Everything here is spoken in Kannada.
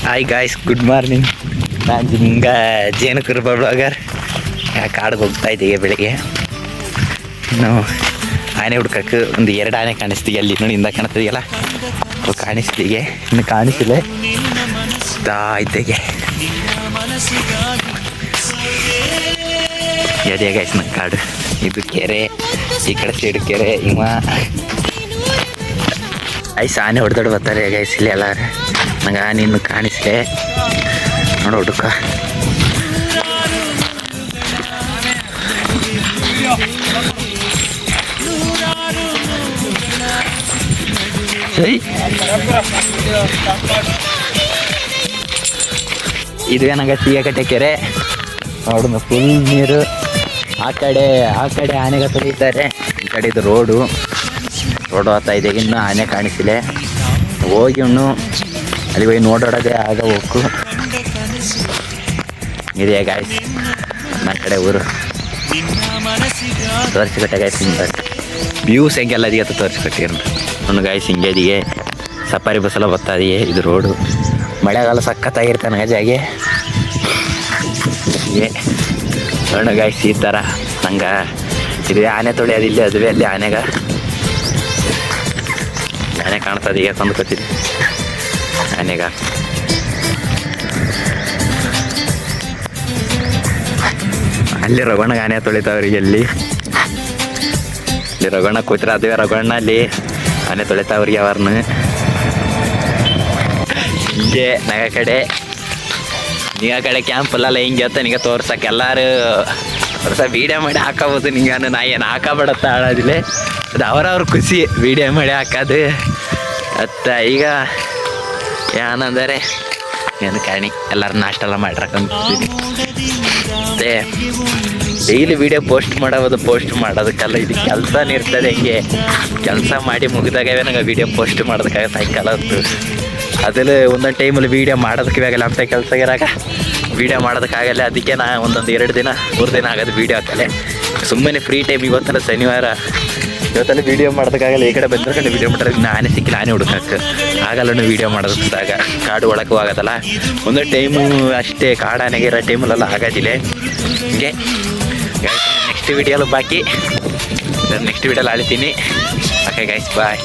Hi guys, good morning. ನಾನು ಹಿಂಗ ಜೇನುಕುರುಬ ಬ್ಲಾಗರ್. ಕಾಡಿಗೆ ಹೋಗ್ತಾ ಇದ್ದೀವಿ ಬೆಳಿಗ್ಗೆ. ಇನ್ನು ಆನೆ ಹುಡ್ಕಕ್ಕೆ ಒಂದು 2 ಆನೆ ಕಾಣಿಸ್ತೀವಿ. ಅಲ್ಲಿ ನೋಡಿ ಹಿಂದೆ ಕಾಣಿಸ್ತಿದೆಯಲ್ಲ, ಕಾಣಿಸ್ತೀಗೆ. ಇನ್ನು ಕಾಣಿಸಿಲ್ಲ ಇದ್ದೆಗೆ ಅದೇ ಗಾಯ್ಸ್ ನನ್ನ ಕಾಡು. ಇದು ಕೆರೆ, ಈ ಕಡೆ ಸೈಡು ಕೆರೆ. ಐಸ್ ಆನೆ ಹೊಡೆದೊಡ್ಡು ಬರ್ತಾರೆ ಗೈಸ್ ಇಲ್ಲಿ ಎಲ್ಲ. ನಂಗೆ ಆನೆ ಇನ್ನು ಕಾಣಿಸ್ಲೆ ನೋಡು ಹುಡುಕ. ಇದು ಏನಂಗ ಸಿಗಕಟ್ಟೆ ಕೆರೆ ನೋಡು, ಫುಲ್ ನೀರು. ಆ ಕಡೆ ಆನೆಗೆ ತೊಳಿತಾರೆ, ಈ ಕಡೆ ಇದು ರೋಡು ಹೋಗ್ತಾ ಇದೆ. ಇನ್ನು ಆನೆ ಕಾಣಿಸಿಲ್ಲ. ಹೋಗಿ ಇನ್ನು ಅಲ್ಲಿ ಹೋಗಿ ನೋಡೋಡೋದೇ ಆಗ ಹೋಗು. ಇದೆ ಗಾಯ್ಸ್ ನನ್ನ ಕಡೆ ಊರು. ತೋರಿಸಿಕೊಟ್ಟೆ ಗಾಯ್ಸ್, ವ್ಯೂಸ್ ಹೆಂಗೆಲ್ಲ ಅದಕ್ಕೆ ತೋರಿಸ್ಕೊಟ್ಟಿರು ನನ್ನ ಗಾಯ್ಸ್. ಹಿಂಗೆ ಸಫಾರಿ ಬಸ್ಸೆಲ್ಲ ಬರ್ತಾ ಇದೆಯೇ. ಇದು ರೋಡು ಮಳೆಗಾಲ ಸಖತ್ತಾಗಿರ್ತಾನೆ ಗಜಾಗೆ. ನೋಡು ಗಾಯ್ಸ್, ಈ ಥರ ನಂಗೆ ಇದು ಆನೆ ತೊಳೆಯೋದಿಲ್ಲ. ಅದುವೇ ಅಲ್ಲಿ ಆನೆ ಕಾಣ್ತದೆ. ಈಗ ಕೊಂಡ್ಕೊತೀನಿ ಆನೆಗ. ಅಲ್ಲಿ ರಘುಣ್ಣಗೆ ಆನೆ ತೊಳಿತಾವ್ರಿಗೆ. ಅಲ್ಲಿ ರಘುಣ್ಣ ಕೂತ್ರ, ಅದುವೇ ರಘುಣ್ಣ ಅಲ್ಲಿ ಆನೆ ತೊಳಿತಾವ್ರಿಗೆ ಅವ್ರನ್ನ. ಹಿಂಗೆ ನಗ ಕಡೆ ಕ್ಯಾಂಪಲ್ಲ ಹಿಂಗೆ ಅಂತ ನಿಂಗೆ ತೋರ್ಸಕ್ಕೆ ಎಲ್ಲರೂ ವೀಡಿಯೋ ಮಾಡಿ ಹಾಕೋಬೋದು. ನಿಂಗೆ ನಾ ಏನು ಹಾಕಬೇಡತ್ತ ಆಡೋದಿಲ್ಲ, ಅದು ಅವ್ರವ್ರ ಖುಷಿ ವೀಡಿಯೋ ಮಾಡಿ ಹಾಕೋದು. ಈಗ ಏನಂದರೆ ಏನು ಕಾಣಿ ಎಲ್ಲರೂ ನಾಷ್ಟೆಲ್ಲ ಮಾಡಿರಕೊಂತೀನಿ. ಮತ್ತು ಡೈಲಿ ವೀಡಿಯೋ ಪೋಸ್ಟ್ ಮಾಡೋದಕ್ಕಲ್ಲ, ಇದು ಕೆಲಸನೇ ಇರ್ತದೆ. ಹಿಂಗೆ ಕೆಲಸ ಮಾಡಿ ಮುಗಿದಾಗವೇ ನಂಗೆ ವೀಡಿಯೋ ಪೋಸ್ಟ್ ಮಾಡೋದಕ್ಕಾಗ ಸಾಯಂಕಾಲ ಹೊತ್ತು. ಅದ್ರಲ್ಲಿ ಒಂದೊಂದು ಟೈಮಲ್ಲಿ ವೀಡಿಯೋ ಮಾಡೋದಕ್ಕೆ ಇವಾಗಲ್ಲ ಅಂತ ಕೆಲಸ ಇರಾಗ ವೀಡಿಯೋ ಮಾಡೋದಕ್ಕಾಗಲ್ಲ. ಅದಕ್ಕೆ ನಾ 1-2 ದಿನ 3 ದಿನ ಆಗೋದು ವೀಡಿಯೋ ಹಾಕಲೆ. ಸುಮ್ಮನೆ ಫ್ರೀ ಟೈಮ್ ಇವತ್ತಲ್ಲ ಶನಿವಾರ, ಇವತ್ತಲ್ಲಿ ವೀಡಿಯೋ ಮಾಡೋದಕ್ಕಾಗಲ್ಲ. ಈ ಕಡೆ ಬಂದ್ರೆ ವೀಡಿಯೋ ಮಾಡಿದ್ರೆ ಆನೆ ಸಿಕ್ಕಿಲ್ಲ, ಆನೆ ಹುಡುಕಕ್ಕೆ ಆಗಲ್ಲ. ವೀಡಿಯೋ ಮಾಡೋದಕ್ಕಾಗ ಕಾಡು ಒಳಕ್ಕೂ ಆಗೋದಲ್ಲ. ಒಂದೊಂದು ಟೈಮು ಅಷ್ಟೇ ಕಾಡಾನೆಗೆ ಇರೋ ಟೈಮಲ್ಲೆಲ್ಲ ಆಗೋದಿಲ್ಲ. ಹಿಂಗೆ ನೆಕ್ಸ್ಟ್ ವೀಡಿಯೋಲು ಬಾಕಿ, ನೆಕ್ಸ್ಟ್ ವೀಡಿಯೋಲ್ಲಿ ಆಳ್ತೀನಿ. ಓಕೆ ಗೈಸ್, ಬಾಯ್.